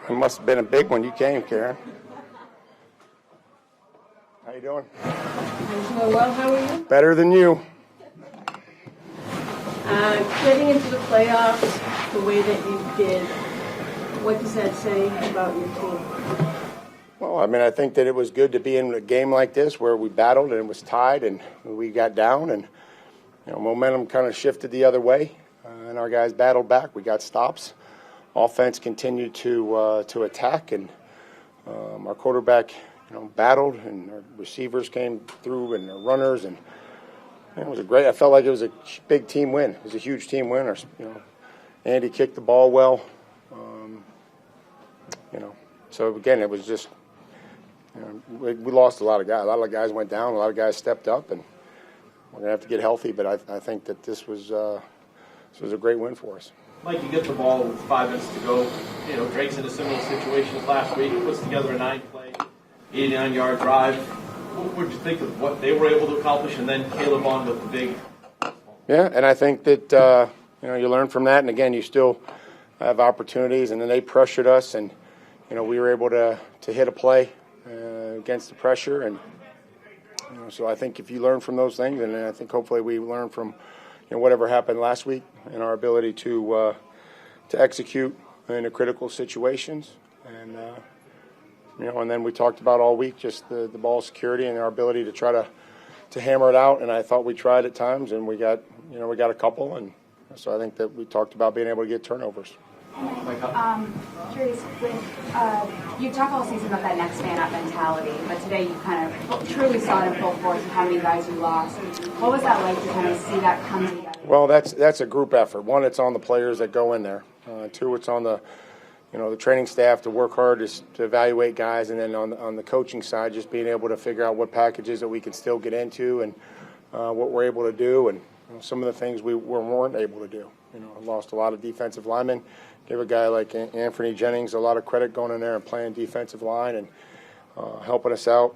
It must have been a big one. You came, Karen. How you doing? I'm doing well. How are you? Better than you. Getting into the playoffs the way that you did, what does that say about your team? Well, I mean, I think that it was good to be in a game like this where we battled and it was tied and we got down and momentum kind of shifted the other way and our guys battled back. We got stops. Offense continued to attack and our quarterback battled and our receivers came through and our runners and it was a great. I felt like it was a big team win. It was a huge team win. Andy kicked the ball well. So again, it was just we lost a lot of guys. A lot of guys went down. A lot of guys stepped up, and we're gonna have to get healthy. But I think that this was a great win for us. Mike, you get the ball with 5 minutes to go. Drake's in a similar situation as last week. He puts together a 9-play, 89-yard drive. What would you think of what they were able to accomplish, and then Caleb on with the big? Yeah, and I think that you learn from that, and again, you still have opportunities, and then they pressured us, and we were able to hit a play against the pressure, and so I think if you learn from those things, and I think hopefully we learn from whatever happened last week and our ability to execute in the critical situations, and and then we talked about all week just the ball security and our ability to try to hammer it out, and I thought we tried at times, and we got a couple, and so I think that we talked about being able to get turnovers. Curious, you talk all season about that next man up mentality, but today you kind of truly saw it in full force with how many guys you lost. What was that like to kind of see that come together? Well, that's a group effort. One, it's on the players that go in there. Two, it's on the the training staff to work hard to evaluate guys, and then on the coaching side, just being able to figure out what packages that we can still get into and what we're able to do, and some of the things we weren't able to do. Lost a lot of defensive linemen. Give a guy like Anthony Jennings a lot of credit going in there and playing defensive line and helping us out.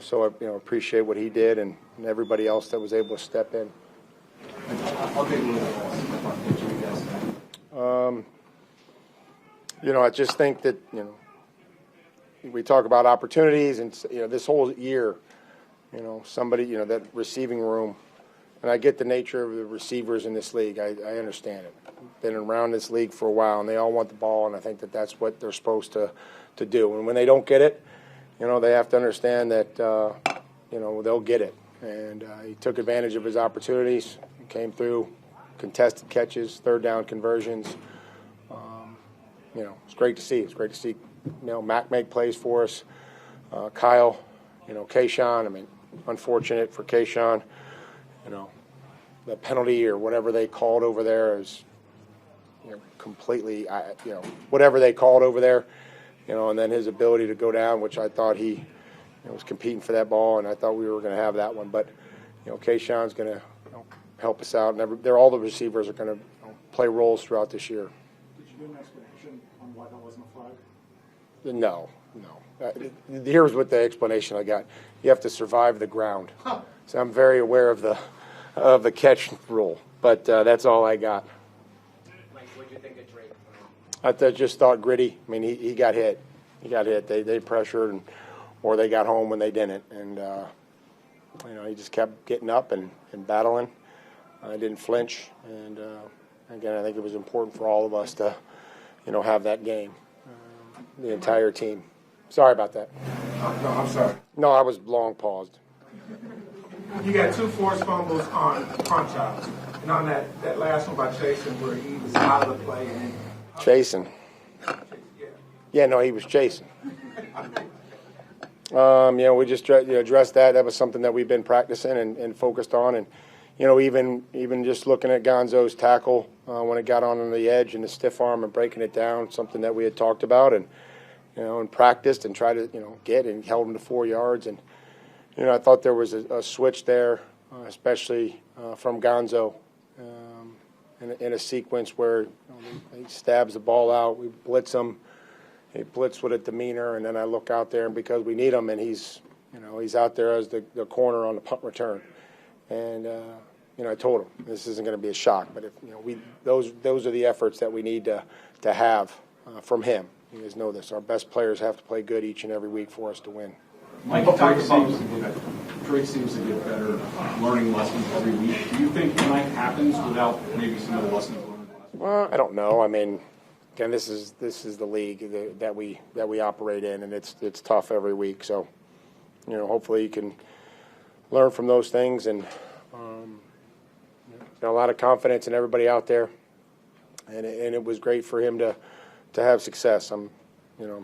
So I appreciate what he did and everybody else that was able to step in. How big was the picture you guys had? I just think that we talk about opportunities, and this whole year, somebody that receiving room. And I get the nature of the receivers in this league. I understand it. Been around this league for a while, and they all want the ball, and I think that that's what they're supposed to do. And when they don't get it, they have to understand that, they'll get it. And he took advantage of his opportunities, came through, contested catches, third down conversions. It's great to see. It's great to see, Mac make plays for us. Kyle, Kayshawn. I mean, unfortunate for Kayshawn. The penalty or whatever they called over there is, completely, whatever they called over there, and then his ability to go down, which I thought he was competing for that ball, and I thought we were going to have that one. But, Kayshawn's going to help us out, and all the receivers are going to play roles throughout this year. Did you give an explanation on why that wasn't a flag? No. Here's what the explanation I got. You have to survive the ground. So I'm very aware of the catch rule, but that's all I got. Mike, what did you think of Drake? I just thought gritty. I mean, he got hit. They pressured, or they got home when they didn't, and he just kept getting up and battling. I didn't flinch, and again, I think it was important for all of us to, have that game, the entire team. Sorry about that. No, I'm sorry. No, I was long paused. You got 2 forced fumbles on punch outs. And on that last one by Jason where he was out of the play. Chasing. Yeah, no, he was chasing. We just addressed that. That was something that we've been practicing and focused on. And, even just looking at Gonzo's tackle when it got on the edge and the stiff arm and breaking it down, something that we had talked about and practiced and tried to, get and held him to 4 yards. And, I thought there was a switch there, especially from Gonzo in a sequence where he stabs the ball out. We blitz him. He blitz with a demeanor, and then I look out there, and because we need him, and he's out there as the corner on the punt return. And, I told him this isn't going to be a shock, but if those are the efforts that we need to have from him. You guys know this. Our best players have to play good each and every week for us to win. Mike, Drake seems to get better learning lessons every week. Do you think tonight happens without maybe some of the lessons learned last week? Well, I don't know. I mean, again, this is the league that we operate in, and it's tough every week. So, hopefully you can learn from those things, and a lot of confidence in everybody out there. And it was great for him to have success. I'm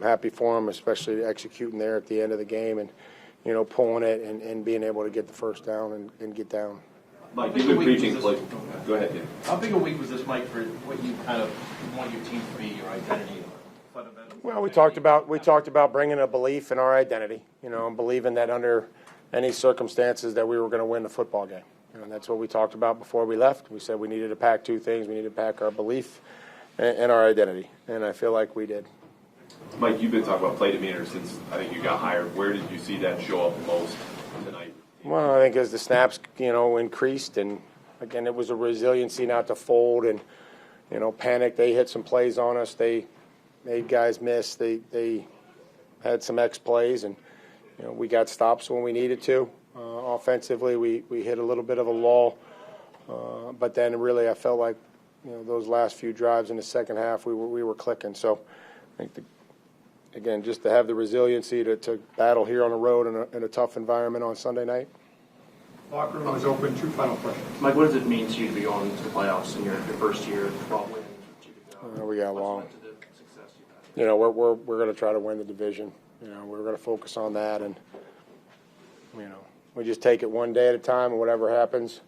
happy for him, especially executing there at the end of the game and pulling it and being able to get the first down and get down. Mike, you've been preaching. Go ahead, Jim. How big a week was this, Mike, for what you kind of want your team to be, your identity? Well, we talked about bringing a belief in our identity, and believing that under any circumstances that we were going to win the football game. And that's what we talked about before we left. We said we needed to pack two things. We needed to pack our belief and our identity, and I feel like we did. Mike, you've been talking about play demeanor since I think you got hired. Where did you see that show up most tonight? Well, I think as the snaps, increased, and again, it was a resiliency not to fold and, panic. They hit some plays on us. They made guys miss. They had some X plays, and we got stops when we needed to. Offensively, we hit a little bit of a lull, but then really I felt like those last few drives in the second half we were clicking. So I think again, just to have the resiliency to battle here on the road in a tough environment on Sunday night. Locker room is open. 2 final questions. Mike, what does it mean to you to be going to the playoffs in your first year, 12 wins? We got long. What's led to the success you've had? We're going to try to win the division. We're going to focus on that, and we just take it one day at a time, and whatever happens,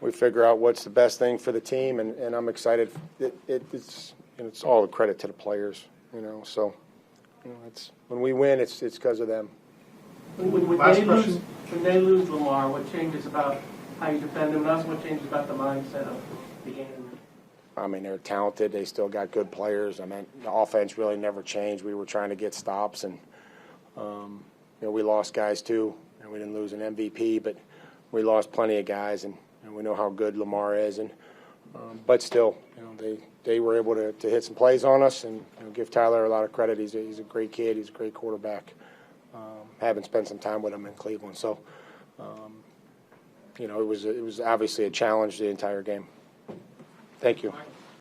we figure out what's the best thing for the team, and I'm excited. It's all the credit to the players, So, it's when we win, it's because of them. When they lose Lamar, what changes about how you defend them, and also what changes about the mindset of the game? I mean, they're talented. They still got good players. I mean, the offense really never changed. We were trying to get stops, and we lost guys too. And we didn't lose an MVP, but we lost plenty of guys, and we know how good Lamar is. And but still, they were able to hit some plays on us, and give Tyler a lot of credit. He's a great kid. He's a great quarterback. Having spent some time with him in Cleveland, so it was obviously a challenge the entire game. Thank you.